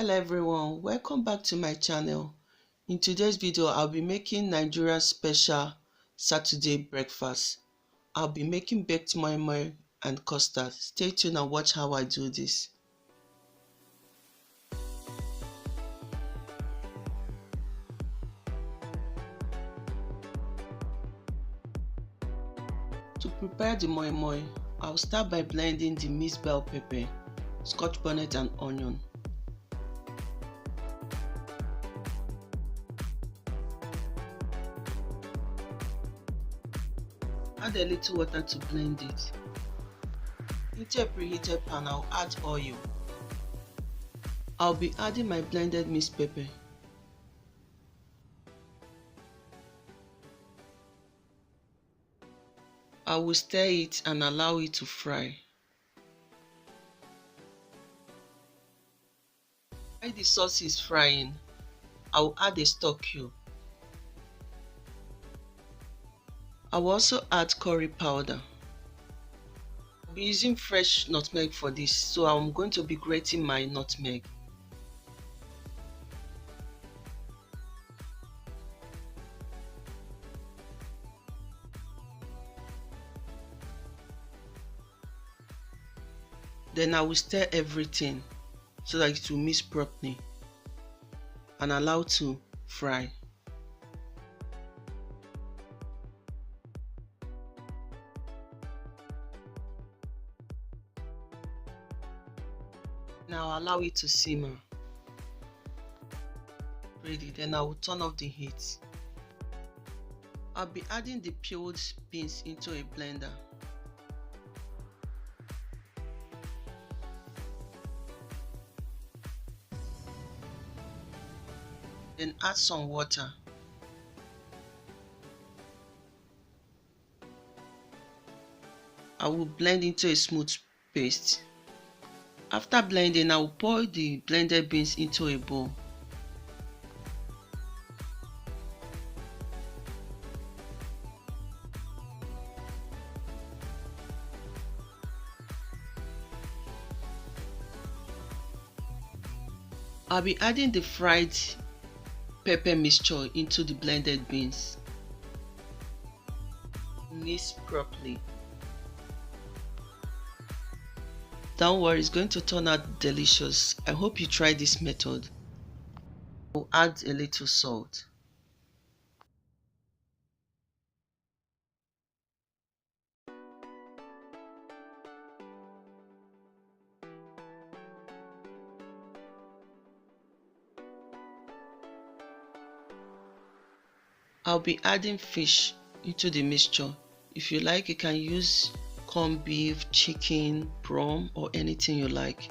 Hello everyone, welcome back to my channel. In today's video, I'll be making Nigerian special Saturday breakfast. I'll be making baked moi moi and custard. Stay tuned and watch how I do this. To prepare the moi moi, I'll start by blending the minced bell pepper, scotch bonnet and onion. Add a little water to blend it. Into a preheated pan, I'll add oil. I'll be adding my blended minced pepper. I will stir it and allow it to fry. While the sauce is frying, I will add a stock cube. I will also add curry powder. I'll be using fresh nutmeg for this, so I'm going to be grating my nutmeg. Then I will stir everything so that it will mix properly and allow to fry. Now allow it to simmer. Ready, then I will turn off the heat. I'll be adding the peeled beans into a blender. Then add some water. I will blend into a smooth paste. After blending, I will pour the blended beans into a bowl. I'll be adding the fried pepper mixture into the blended beans. Mix properly. Don't worry, it's going to turn out delicious. I hope you try this method. I'll add a little salt. I'll be adding fish into the mixture. If you like, you can use corned beef, chicken, prawn, or anything you like.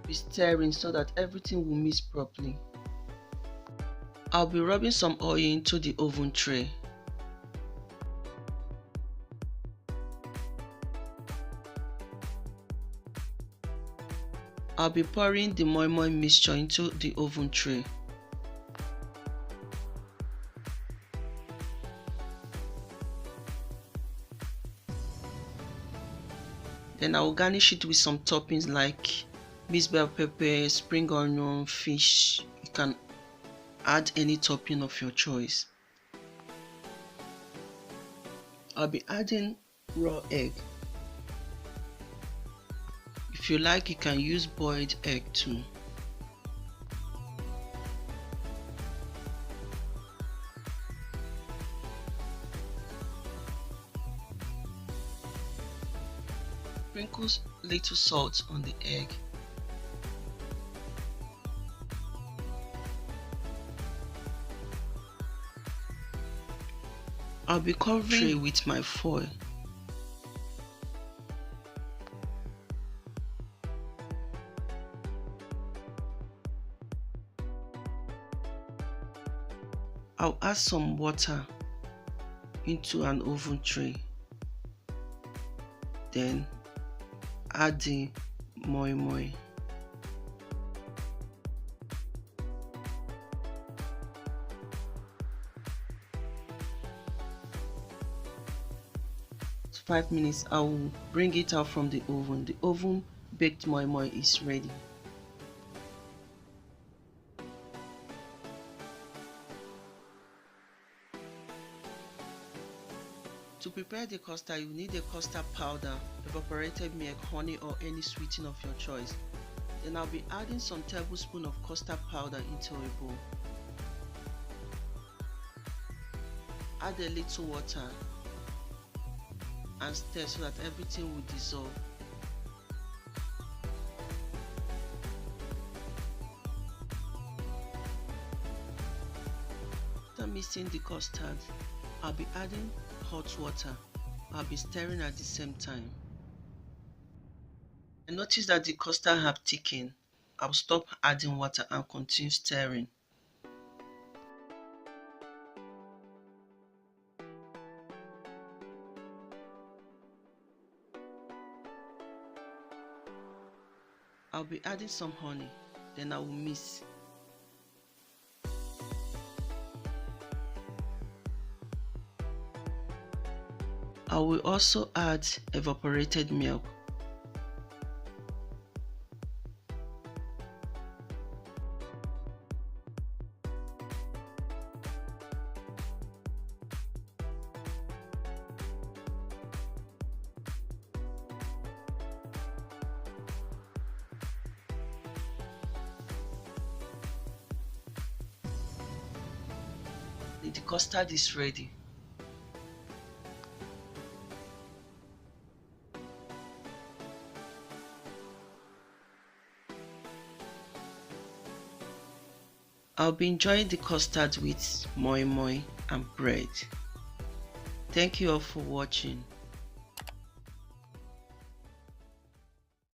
Be stirring so that everything will mix properly. I'll be rubbing some oil into the oven tray. I'll be pouring the moi moi mixture into the oven tray. Then I will garnish it with some toppings like minced bell pepper, spring onion, fish. You can add any topping of your choice. I'll be adding raw egg. If you like, you can use boiled egg too. Sprinkle little salt on the egg. I'll be covering it with my foil. I'll add some water into an oven tray. Then add the moi moi. For 5 minutes, I will bring it out from the oven. The oven baked moi moi is ready. prepare the custard, you need a custard powder, evaporated milk, honey or any sweetener of your choice. Then I'll be adding some tablespoon of custard powder into a bowl. Add a little water and stir so that everything will dissolve. After mixing the custard, I'll be adding hot water. I'll be stirring at the same time. I notice that the custard have thickened. I'll stop adding water and continue stirring. I'll be adding some honey, then I will mix. I will also add evaporated milk. The custard is ready. I'll be enjoying the custard with moi moi and bread. Thank you all for watching.